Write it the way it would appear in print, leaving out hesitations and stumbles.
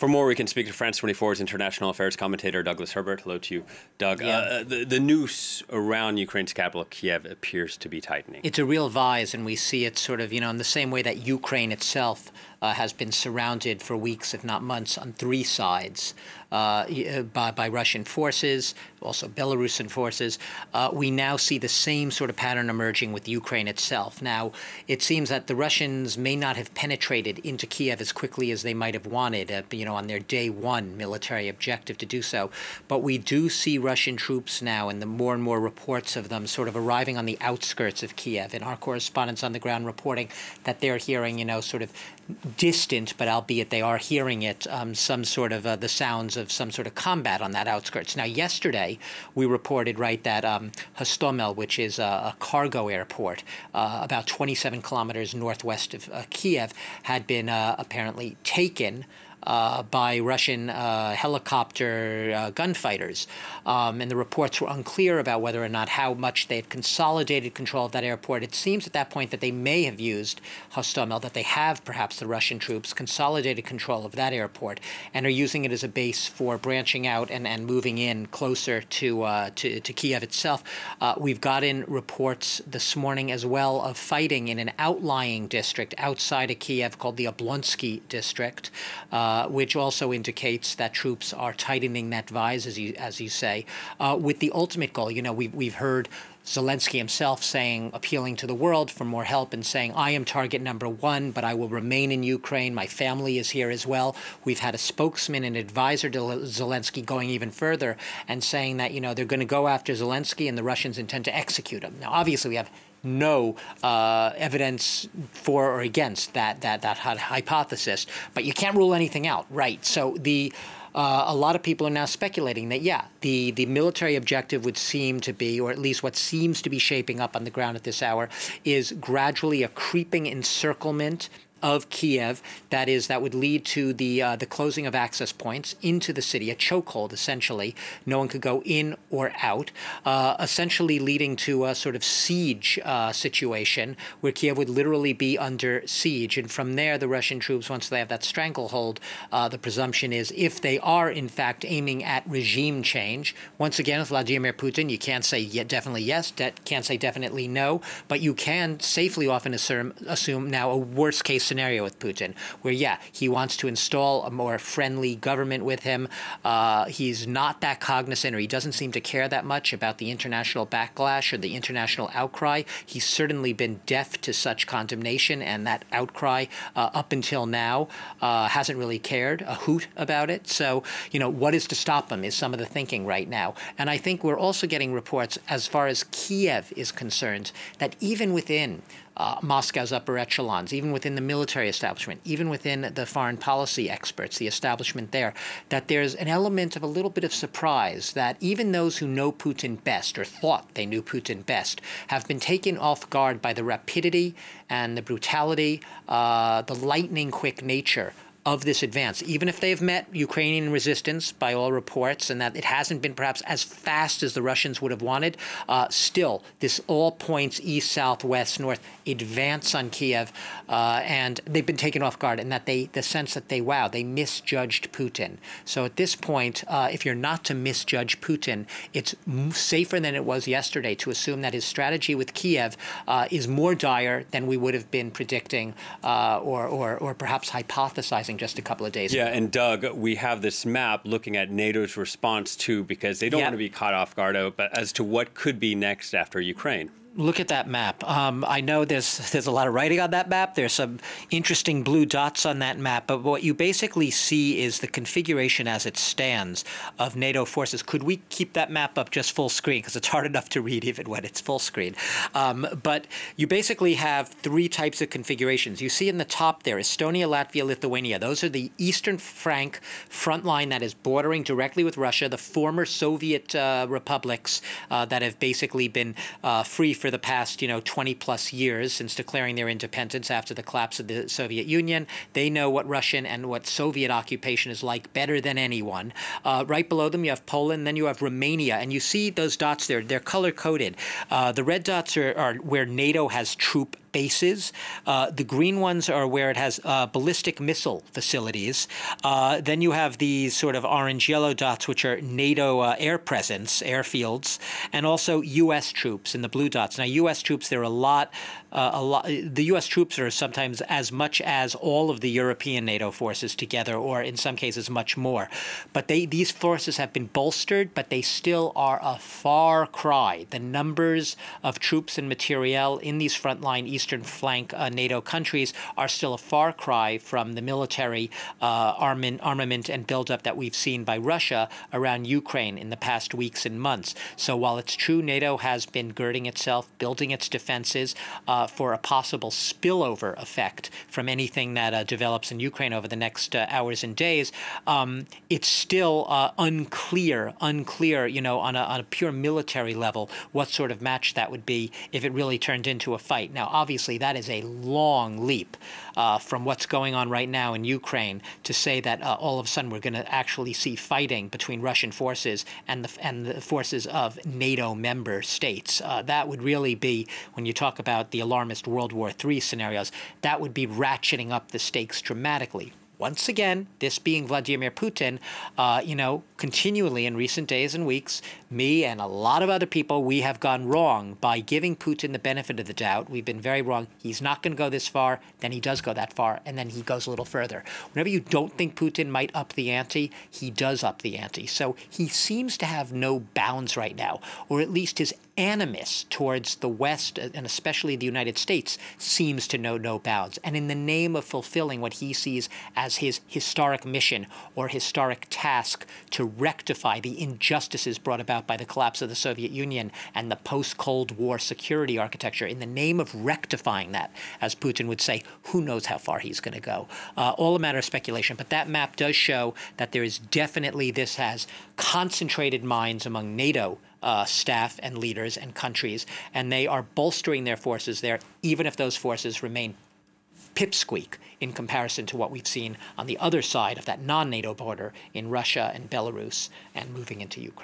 For more, we can speak to France 24's international affairs commentator, Douglas Herbert. Hello to you, Doug. Yeah. The noose around Ukraine's capital, Kyiv, appears to be tightening. It's a real vise, and we see it sort of, in the same way that Ukraine itself has been surrounded for weeks, if not months, on three sides by Russian forces, also Belarusian forces. We now see the same sort of pattern emerging with Ukraine itself. Now, it seems that the Russians may not have penetrated into Kyiv as quickly as they might have wanted, on their day one military objective to do so. But we do see Russian troops now, and the more and more reports of them sort of arriving on the outskirts of Kyiv. And our correspondents on the ground reporting that they're hearing, sort of distant, but albeit they are hearing it, some sort of the sounds of some sort of combat on that outskirts. Now, yesterday, we reported, that Hastamel, which is a cargo airport about 27 kilometers northwest of Kyiv, had been apparently taken by Russian helicopter gunfighters. And the reports were unclear about whether or not how much they had consolidated control of that airport. It seems at that point that they may have used Hastamel, that they have, perhaps the Russian troops, consolidated control of that airport and are using it as a base for branching out and moving in closer to Kyiv itself. We've gotten reports this morning as well of fighting in an outlying district outside of Kyiv called the Oblonsky district, which also indicates that troops are tightening that vise, as you say, with the ultimate goal. We've heard Zelensky himself appealing to the world for more help and saying, I am target number one, but I will remain in Ukraine. My family is here as well. We've had a spokesman and advisor to Zelensky going even further and saying that, they're going to go after Zelensky and the Russians intend to execute him. Now, obviously, we have no evidence for or against that hypothesis, but you can't rule anything out, right? So a lot of people are now speculating that, the military objective would seem to be, or at least what seems to be shaping up on the ground at this hour, is gradually a creeping encirclement of Kyiv, that would lead to the closing of access points into the city, a chokehold, essentially. No one could go in or out, essentially leading to a sort of siege situation where Kyiv would literally be under siege. And from there, the Russian troops, once they have that stranglehold, the presumption is if they are, in fact, aiming at regime change, once again, with Vladimir Putin, you can't say definitely yes, can't say definitely no, but you can safely often assume now a worst-case scenario with Putin, where, he wants to install a more friendly government with him. He's not that cognizant, or he doesn't seem to care that much about the international backlash or the international outcry. He's certainly been deaf to such condemnation, and that outcry up until now hasn't really cared a hoot about it. So, what is to stop him is some of the thinking right now. And I think we're also getting reports, as far as Kyiv is concerned, that even within Moscow's upper echelons, even within the military establishment, even within the foreign policy experts, the establishment there, that there's an element of a little bit of surprise that even those who know Putin best, or thought they knew Putin best, have been taken off guard by the rapidity and the brutality, the lightning-quick nature of this advance, even if they've met Ukrainian resistance by all reports, and that it hasn't been perhaps as fast as the Russians would have wanted, still, this all points east, south, west, north, advance on Kyiv, and they've been taken off guard, and that the sense that they misjudged Putin. So at this point, if you're not to misjudge Putin, it's safer than it was yesterday to assume that his strategy with Kyiv is more dire than we would have been predicting or perhaps hypothesizing just a couple of days ago. Yeah, and Doug, we have this map looking at NATO's response too, because they don't want to be caught off guard, but as to what could be next after Ukraine. Look at that map. I know there's a lot of writing on that map. There's some interesting blue dots on that map. But what you basically see is the configuration as it stands of NATO forces. Could we keep that map up just full screen? Because it's hard enough to read even when it's full screen. But you basically have three types of configurations. You see in the top there, Estonia, Latvia, Lithuania. Those are the Eastern Flank front line that is bordering directly with Russia, the former Soviet republics that have basically been free for the past, 20-plus years since declaring their independence after the collapse of the Soviet Union. They know what Russian and what Soviet occupation is like better than anyone. Right below them, you have Poland, then you have Romania, and you see those dots there. They're color-coded. The red dots are where NATO has troop bases. The green ones are where it has ballistic missile facilities. Then you have these sort of orange-yellow dots, which are NATO air presence, airfields, and also U.S. troops in the blue dots. Now, U.S. troops, there are a lot. The U.S. troops are sometimes as much as all of the European NATO forces together, or in some cases much more. But these forces have been bolstered, but they still are a far cry. The numbers of troops and materiel in these frontline eastern flank NATO countries are still a far cry from the military armament and buildup that we've seen by Russia around Ukraine in the past weeks and months. So while it's true NATO has been girding itself, building its defenses for a possible spillover effect from anything that develops in Ukraine over the next hours and days, it's still unclear, you know, on a pure military level, what sort of match that would be if it really turned into a fight. Now, obviously, that is a long leap from what's going on right now in Ukraine to say that all of a sudden we're going to actually see fighting between Russian forces and the forces of NATO member states. That would really be, when you talk about the alarmist World War III scenarios, that would be ratcheting up the stakes dramatically. Once again, this being Vladimir Putin, you know, continually in recent days and weeks, me and a lot of other people, we have gone wrong by giving Putin the benefit of the doubt. We've been very wrong. He's not going to go this far. Then he does go that far, and then he goes a little further. Whenever you don't think Putin might up the ante, he does up the ante. So he seems to have no bounds right now, or at least his animus towards the West, and especially the United States, seems to know no bounds. And in the name of fulfilling what he sees as his historic mission or historic task to rectify the injustices brought about by the collapse of the Soviet Union and the post-Cold War security architecture, in the name of rectifying that, as Putin would say, who knows how far he's going to go. All a matter of speculation. But that map does show that there is definitely, this has concentrated minds among NATO staff and leaders and countries, and they are bolstering their forces there, even if those forces remain pipsqueak in comparison to what we've seen on the other side of that non-NATO border in Russia and Belarus and moving into Ukraine.